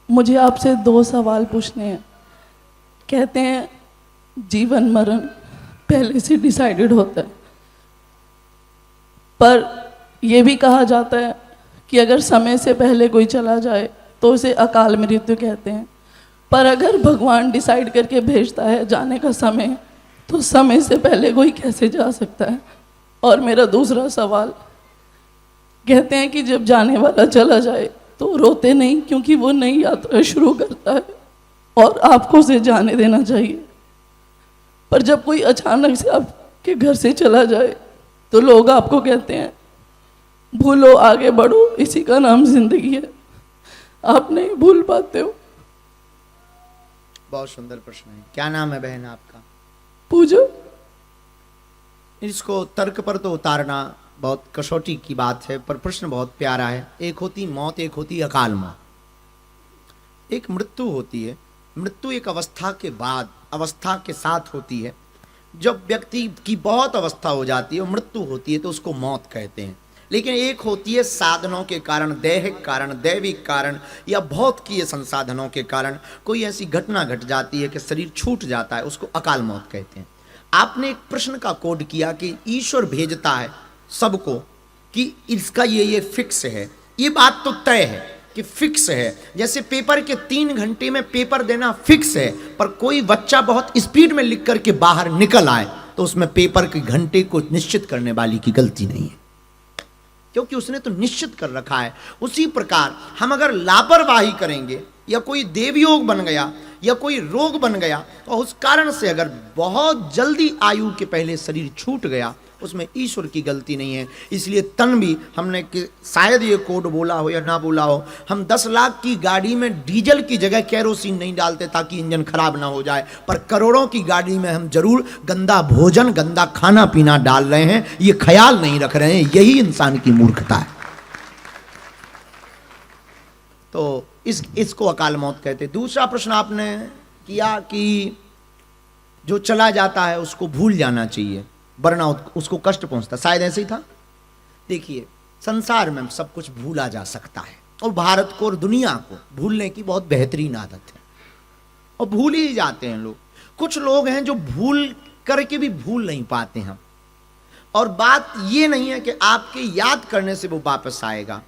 मुझे आपसे 2 सवाल पूछने हैं। कहते हैं जीवन मरण पहले से डिसाइडेड होता है, पर यह भी कहा जाता है कि अगर समय से पहले कोई चला जाए तो उसे अकाल मृत्यु कहते हैं। पर अगर भगवान डिसाइड करके भेजता है जाने का समय, तो समय से पहले कोई कैसे जा सकता है? और मेरा दूसरा सवाल, कहते हैं कि जब जाने वाला चला जाए तो रोते नहीं, क्योंकि वो नई यात्रा शुरू करता है और आपको उसे जाने देना चाहिए। पर जब कोई अचानक से आपके घर से चला जाए तो लोग आपको कहते हैं भूलो आगे बढ़ो, इसी का नाम जिंदगी है। आप नहीं भूल पाते हो। बहुत सुंदर प्रश्न है। क्या नाम है बहन आपका? पूजा। इसको तर्क पर तो उतारना बहुत कसौटी की बात है, पर प्रश्न बहुत प्यारा है। एक होती मौत, एक होती अकाल मौत। एक मृत्यु होती है। मृत्यु एक अवस्था के बाद, अवस्था के साथ होती है। जब व्यक्ति की बहुत अवस्था हो जाती है और मृत्यु होती है तो उसको मौत कहते हैं। लेकिन एक होती है साधनों के कारण, दैहिक कारण, दैविक कारण या भौतिकीय संसाधनों के कारण कोई ऐसी घटना घट जाती है कि शरीर छूट जाता है, उसको अकाल मौत कहते हैं। आपने एक प्रश्न का कोड किया कि ईश्वर भेजता है सबको, कि इसका ये फिक्स है। ये बात तो तय है कि फिक्स है। जैसे पेपर के 3 घंटे में पेपर देना फिक्स है, पर कोई बच्चा बहुत स्पीड में लिख करके बाहर निकल आए तो उसमें पेपर के घंटे को निश्चित करने वाली की गलती नहीं है, क्योंकि उसने तो निश्चित कर रखा है। उसी प्रकार हम अगर लापरवाही करेंगे या कोई देवयोग बन गया या कोई रोग बन गया तो उस कारण से अगर बहुत जल्दी आयु के पहले शरीर छूट गया, उसमें ईश्वर की गलती नहीं है। इसलिए तन भी हमने कि शायद ये कोड बोला हो या ना बोला हो, हम 10 लाख की गाड़ी में डीजल की जगह केरोसिन नहीं डालते ताकि इंजन खराब ना हो जाए, पर करोड़ों की गाड़ी में हम जरूर गंदा भोजन, गंदा खाना पीना डाल रहे हैं, ये ख्याल नहीं रख रहे हैं। यही इंसान की मूर्खता है। तो इसको अकाल मौत कहते। दूसरा प्रश्न आपने किया कि जो चला जाता है उसको भूल जाना चाहिए, वरना उसको कष्ट पहुंचता। शायद ऐसे ही था। देखिए, संसार में सब कुछ भूला जा सकता है और भारत को और दुनिया को भूलने की बहुत बेहतरीन आदत है और भूल ही जाते हैं लोग। कुछ लोग हैं जो भूल करके भी भूल नहीं पाते हैं। और बात ये नहीं है कि आपके याद करने से वो वापस आएगा,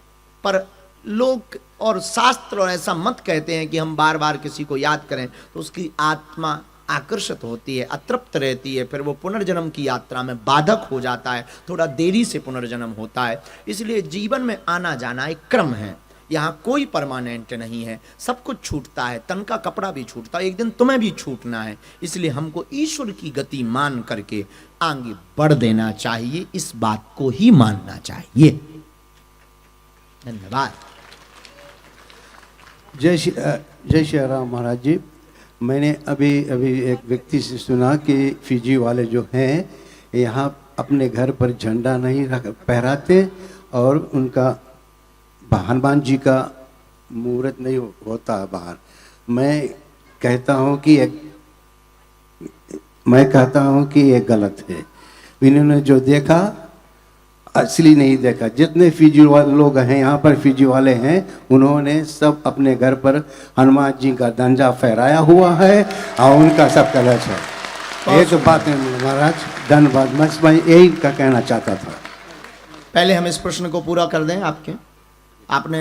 पर लोग और शास्त्र और ऐसा मत कहते हैं कि हम बार बार किसी को याद करें तो उसकी आत्मा आकर्षित होती है, अतृप्त रहती है, फिर वो पुनर्जन्म की यात्रा में बाधक हो जाता है, थोड़ा देरी से पुनर्जन्म होता है। इसलिए जीवन में आना जाना एक क्रम है, यहाँ कोई परमानेंट नहीं है, सब कुछ छूटता है, तन का कपड़ा भी छूटता है, एक दिन तुम्हें भी छूटना है। इसलिए हमको ईश्वर की गति मान करके आगे बढ़ देना चाहिए, इस बात को ही मानना चाहिए। धन्यवाद। जय श्री राम महाराज जी। मैंने अभी एक व्यक्ति से सुना कि फिजी वाले जो हैं यहाँ अपने घर पर झंडा नहीं फहराते और उनका हनुमान जी का मुहूर्त नहीं होता बाहर। मैं कहता हूँ कि ये गलत है। इन्होंने जो देखा असली नहीं देखा। जितने फिजी वाले लोग हैं यहाँ पर, फिजी वाले हैं, उन्होंने सब अपने घर पर हनुमान जी का झंडा फहराया हुआ है और उनका सब कलश है। एक बात है महाराज, धन्यवाद। मैं यही का कहना चाहता था। पहले हम इस प्रश्न को पूरा कर दें। आपने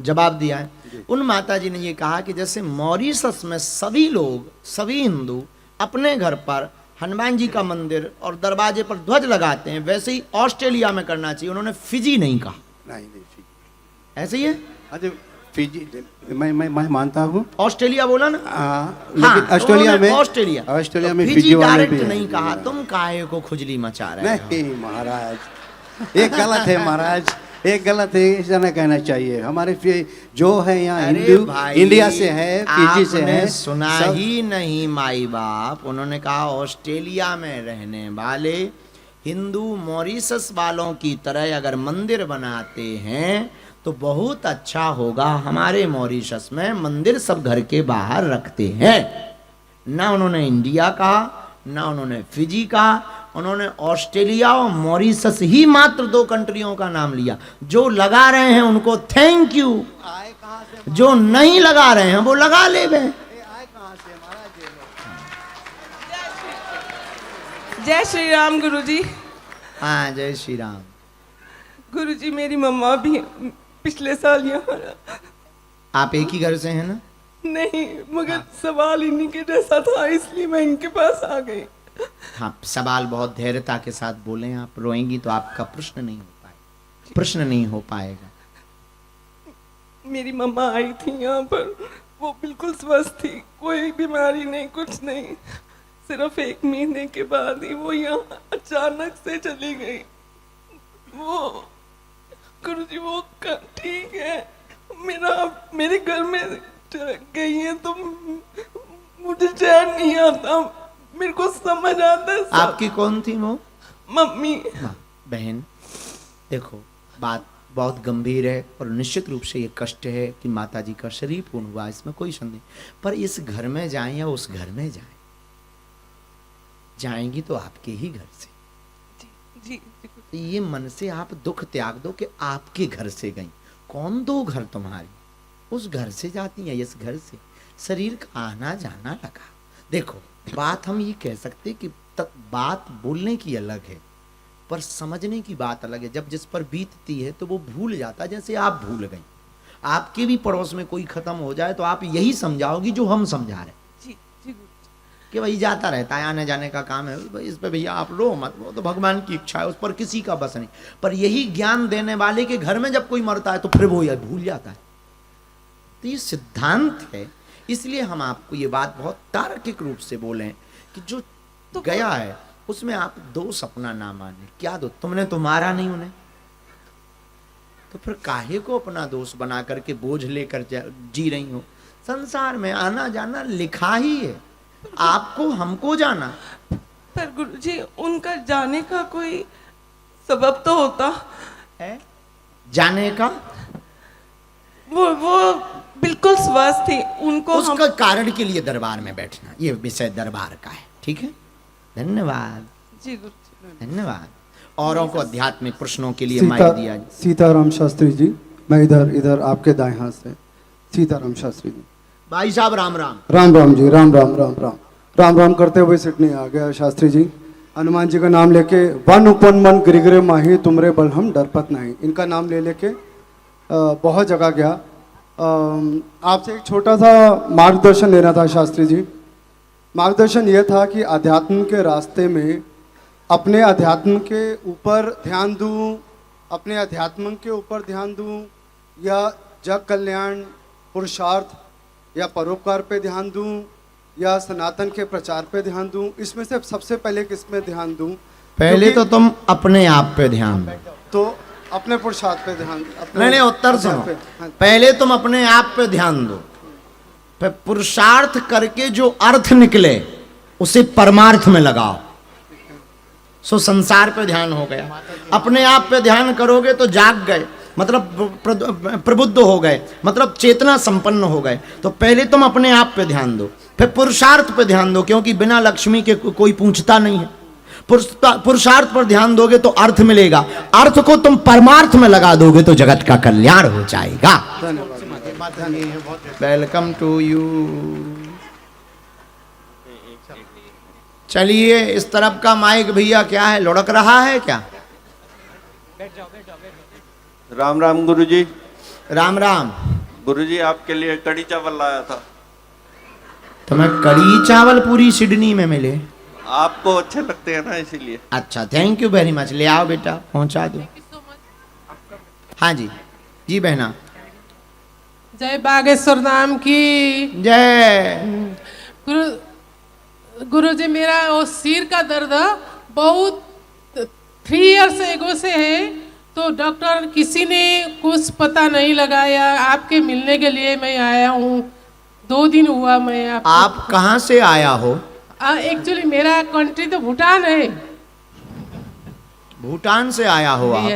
जवाब दिया है। उन माता जी ने ये कहा कि जैसे मॉरिशस में सभी लोग, सभी हिंदू अपने घर पर हनुमान जी का मंदिर और दरवाजे पर ध्वज लगाते हैं, वैसे ही ऑस्ट्रेलिया में करना चाहिए। उन्होंने फिजी नहीं कहा। नहीं फिजी ऐसे ही है। अरे फिजी मैं मानता हूँ। ऑस्ट्रेलिया बोला ना। लेकिन ऑस्ट्रेलिया में फिजी डायरेक्ट नहीं कहा। तुम काहे को खुजली मचा रहे हो? नहीं महाराज, ये गलत है महाराज, एक गलत है, ऐसा नहीं कहना चाहिए। हमारे जो है यहाँ हिंदू इंडिया से है, फिजी से है। सुना ही नहीं माई बाप, उन्होंने कहा ऑस्ट्रेलिया में रहने वाले हिंदू मॉरिशस वालों की तरह अगर मंदिर बनाते हैं तो बहुत अच्छा होगा। हमारे मॉरिशस में मंदिर सब घर के बाहर रखते हैं। ना उन्होंने इंडिया कहा, ना उन्होंने फिजी कहा, उन्होंने ऑस्ट्रेलिया और मॉरिशस ही मात्र 2 कंट्रियों का नाम लिया। जो लगा रहे हैं उनको थैंक यू। आए कहाँ जो नहीं लगा रहे हैं वो लगा ले बे। जय श्री राम गुरुजी। हाँ जय श्री राम। गुरुजी मेरी मम्मा भी पिछले साल यहाँ आप एक ही घर से हैं ना? नहीं, मगर सवाल इन्हीं के जैसा था इसलिए मैं इनके पास आ गई। हाँ, सवाल बहुत धैर्यता के साथ बोलें। आप रोएंगी तो आपका प्रश्न नहीं हो पाएगा, प्रश्न नहीं हो पाएगा। मेरी मम्मा आई थी यहाँ पर, वो बिल्कुल स्वस्थ थी, कोई बीमारी नहीं, कुछ नहीं। सिर्फ 1 महीने के बाद ही वो यहाँ अचानक से चली गई। वो गुरुजी वो ठीक है, मेरे घर में गई है तो मुझे चैन नहीं आता, मेरे को समझ आता है। आपकी कौन थी वो? मम्मी। बहन देखो, बात बहुत गंभीर है और निश्चित रूप से ये कष्ट है कि माताजी का शरीर पूर्ण हुआ, इसमें कोई संदेह। पर इस घर में जाएं या उस घर में जाएं, जाएंगी तो आपके ही घर से। जी, जी। ये मन से आप दुख त्याग दो कि आपके घर से गई। कौन दो घर तुम्हारी? उस घर से जाती है, इस घर से शरीर का आना जाना लगा। देखो, बात हम ये कह सकते कि बात बोलने की अलग है पर समझने की बात अलग है। जब जिस पर बीतती है तो वो भूल जाता है, जैसे आप भूल गई। आपके भी पड़ोस में कोई खत्म हो जाए तो आप यही समझाओगी जो हम समझा रहे हैं कि भाई जाता रहता है, आने जाने का काम है, इस पे भैया आप रो मत, वो तो भगवान की इच्छा है, उस पर किसी का बस नहीं। पर यही ज्ञान देने वाले के घर में जब कोई मरता है तो फिर वो यह भूल जाता है। तो ये सिद्धांत है, इसलिए हम आपको ये बात बहुत तार्किक रूप से बोले कि जो तो गया है उसमें आप दोष अपना ना माने। क्या दो, तुमने तो मारा नहीं उन्हें, तो फिर काहे को अपना दोष बना करके बोझ लेकर जी रही हो? संसार में आना जाना लिखा ही है, आपको हमको जाना। पर गुरुजी उनका जाने का कोई सबब तो होता है जाने का। वो बिल्कुल स्वस्थ थी, उनको उसका कारण के लिए दरबार में बैठना, ये विषय दरबार का है। ठीक है, धन्यवाद जी गुरुजी, धन्यवाद। औरों को आध्यात्मिक प्रश्नों के लिए माइक दिया। सीताराम शास्त्री जी, मैं इधर आपके दाएं हाथ से। सीताराम शास्त्री जी। भाई साहब राम राम। राम राम जी, राम राम राम राम राम राम करते हुए सिडनी आ गया शास्त्री जी। हनुमान जी का नाम लेके वन उपन मन गिरिगिरे माही तुमरे बल हम डरपत नहीं, इनका नाम ले लेके बहुत जगह गया। आपसे एक छोटा सा मार्गदर्शन लेना था शास्त्री जी। मार्गदर्शन ये था कि अध्यात्म के रास्ते में अपने अध्यात्म के ऊपर ध्यान दूं, अपने अध्यात्म के ऊपर ध्यान दूं, या जग कल्याण पुरुषार्थ या परोपकार पे ध्यान दूं, या सनातन के प्रचार पे ध्यान दूं। इसमें से सबसे पहले किस में ध्यान दूं? पहले तो तुम अपने आप पे ध्यान दो। तो अपने पुरुषार्थ पे ध्यान, नहीं उत्तर सुनो। पहले तुम अपने आप पे ध्यान दो, फिर पुरुषार्थ करके जो अर्थ निकले उसे परमार्थ में लगाओ। सो संसार पे ध्यान हो गया। अपने आप पे ध्यान करोगे तो जाग गए, मतलब प्रबुद्ध हो गए, मतलब चेतना संपन्न हो गए। तो पहले तुम अपने आप पे ध्यान दो, फिर पुरुषार्थ पे ध्यान दो, क्योंकि बिना लक्ष्मी के कोई पूछता नहीं है। पुरुषार्थ पर ध्यान दोगे तो अर्थ मिलेगा, अर्थ को तुम परमार्थ में लगा दोगे तो जगत का कल्याण हो जाएगा। Welcome to you. चलिए इस तरफ का माइक भैया क्या है, लुढ़क रहा है क्या? राम राम गुरुजी। राम राम। गुरुजी आपके लिए कड़ी चावल लाया था। तुम्हें कड़ी चावल पूरी सिडनी में मिले? आपको अच्छे लगते हैं ना, इसीलिए। अच्छा, थैंक यू वेरी मच। ले आओ बेटा, पहुंचा दो। हाँ जी, जी बहना। जय बागेश्वर धाम की जय। गुरुजी मेरा वो सिर का दर्द बहुत 3 इयर्स एगो से है, तो डॉक्टर किसी ने कुछ पता नहीं लगाया, आपके मिलने के लिए मैं आया हूँ। 2 दिन हुआ मैं आप कहाँ से आया हो? एक्चुअली मेरा कंट्री तो भूटान है। भूटान से आया हो आप?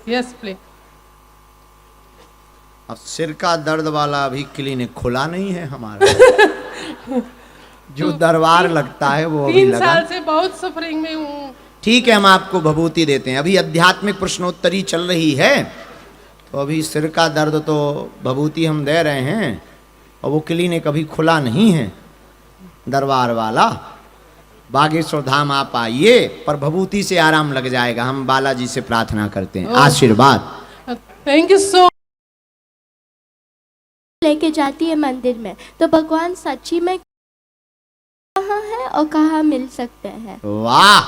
Yes please. अब सिर का दर्द वाला अभी क्लिनिक खुला नहीं है हमारा। जो दरबार लगता है वो अभी 3 लगा। साल से बहुत सफरिंग में हूँ। ठीक है, हम आपको भभूति देते हैं। अभी आध्यात्मिक प्रश्नोत्तरी चल रही है, तो अभी सिर का दर्द तो भभूति हम दे रहे हैं और वो क्लिनिक अभी खुला नहीं है दरबार वाला। बागेश्वर धाम आप आइए, पर भभूति से आराम लग जाएगा। हम बालाजी से प्रार्थना करते हैं आशीर्वाद। Thank you so. लेके जाती है मंदिर में, तो भगवान सच्ची में कहाँ है और कहाँ मिल सकते हैं? वाह,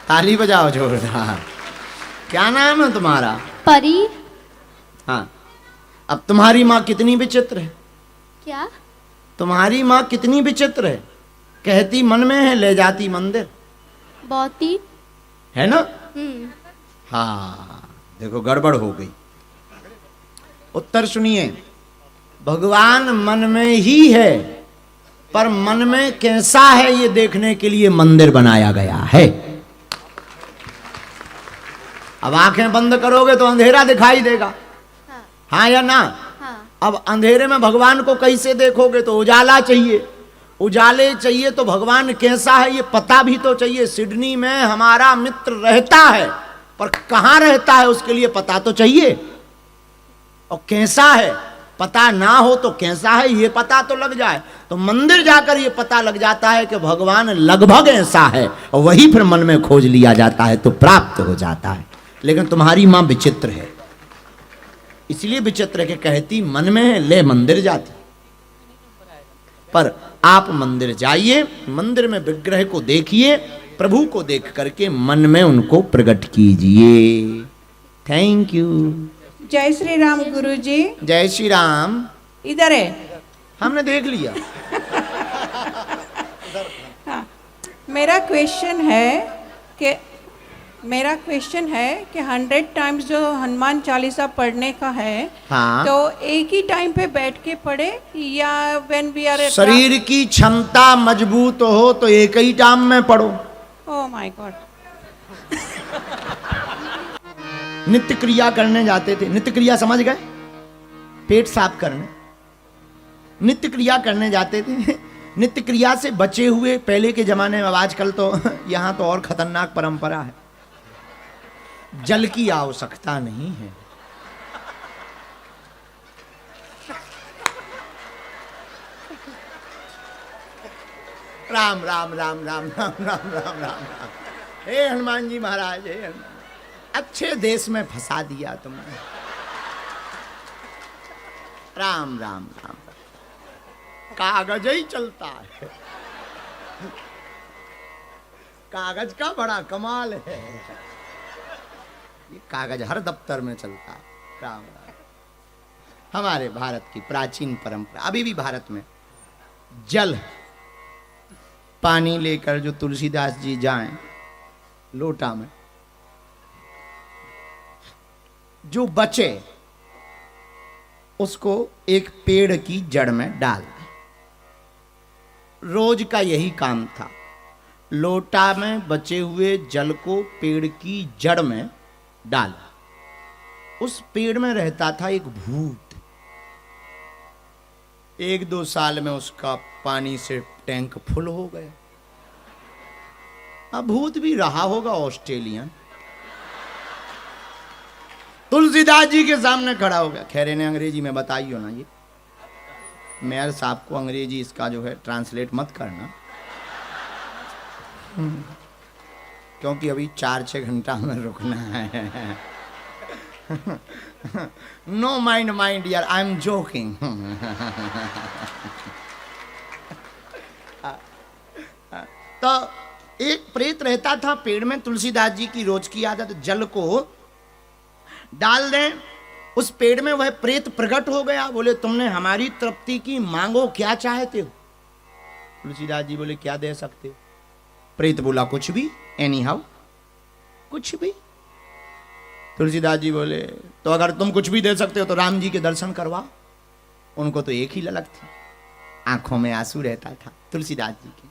ताली बजाओ जोरदार। क्या नाम है तुम्हारा? परी। हाँ, अब तुम्हारी माँ कितनी विचित्र है। क्या? तुम्हारी माँ कितनी विचित्र है, कहती मन में है ले जाती मंदिर, बहुत ही। है ना? हाँ, देखो गड़बड़ हो गई। उत्तर सुनिए, भगवान मन में ही है, पर मन में कैसा है ये देखने के लिए मंदिर बनाया गया है। अब आंखें बंद करोगे तो अंधेरा दिखाई देगा, हाँ या ना? हाँ। अब अंधेरे में भगवान को कैसे देखोगे? तो उजाला चाहिए। उजाले चाहिए तो भगवान कैसा है ये पता भी तो चाहिए। सिडनी में हमारा मित्र रहता है, पर कहाँ रहता है उसके लिए पता तो चाहिए, और कैसा है पता ना हो तो कैसा है ये पता तो लग जाए। तो मंदिर जाकर ये पता लग जाता है कि भगवान लगभग ऐसा है, और वही फिर मन में खोज लिया जाता है तो प्राप्त हो जाता है। लेकिन तुम्हारी माँ विचित्र है, इसलिए विचित्र के कहती मन में है ले मंदिर जाती। पर आप मंदिर जाइए, मंदिर में विग्रह को देखिए, प्रभु को देख करके मन में उनको प्रकट कीजिए। Thank you. जय श्री राम गुरुजी। जय श्री राम। इधर है, हमने देख लिया। हाँ, मेरा क्वेश्चन है कि 100 टाइम्स जो हनुमान चालीसा पढ़ने का है, हाँ। तो एक ही टाइम पे बैठ के पढ़े या व्हेन वी आर शरीर की क्षमता मजबूत हो तो एक ही टाइम में पढ़ो। Oh my God. नित्य क्रिया करने जाते थे, नित्य क्रिया समझ गए? पेट साफ करने नित्य क्रिया करने जाते थे। नित्य क्रिया से बचे हुए पहले के जमाने में, अब आजकल तो यहां तो और खतरनाक परंपरा है, जल की आवश्यकता नहीं है। राम राम राम राम राम राम राम राम। हे हनुमान जी महाराज, हे हनुमान, अच्छे देश में फंसा दिया तुमने। राम राम राम। कागज ही चलता है, कागज का बड़ा कमाल है। ये कागज हर दफ्तर में चलता है। राम राम। हमारे भारत की प्राचीन परंपरा, अभी भी भारत में जल पानी लेकर जो तुलसीदास जी जाएं लोटा में, जो बचे उसको एक पेड़ की जड़ में डाल दें। रोज का यही काम था, लोटा में बचे हुए जल को पेड़ की जड़ में डाला। उस पेड़ में रहता था एक भूत। 1-2 साल में उसका पानी से टैंक फुल हो गया। अब भूत भी रहा होगा ऑस्ट्रेलियन, तुलसीदास जी के सामने खड़ा हो गया। खैर ने अंग्रेजी में बताइयो ना, ये मेयर साहब को अंग्रेजी इसका जो है ट्रांसलेट मत करना, क्योंकि अभी 4-6 घंटा में रुकना है। नो माइंड माइंड यार, आई एम जोकिंग। तो एक प्रेत रहता था पेड़ में। तुलसीदास जी की रोज की आदत, जल को डाल दें उस पेड़ में, वह प्रेत प्रकट हो गया। बोले तुमने हमारी तृप्ति की, मांगो क्या चाहते हो। तुलसीदास जी बोले क्या दे सकते हो। प्रेत बोला कुछ भी, एनी हाउ, कुछ भी। तुलसीदास जी बोले तो अगर तुम कुछ भी दे सकते हो तो राम जी के दर्शन करवाओ। उनको तो एक ही ललक थी, आंखों में आंसू रहता था तुलसीदास जी के।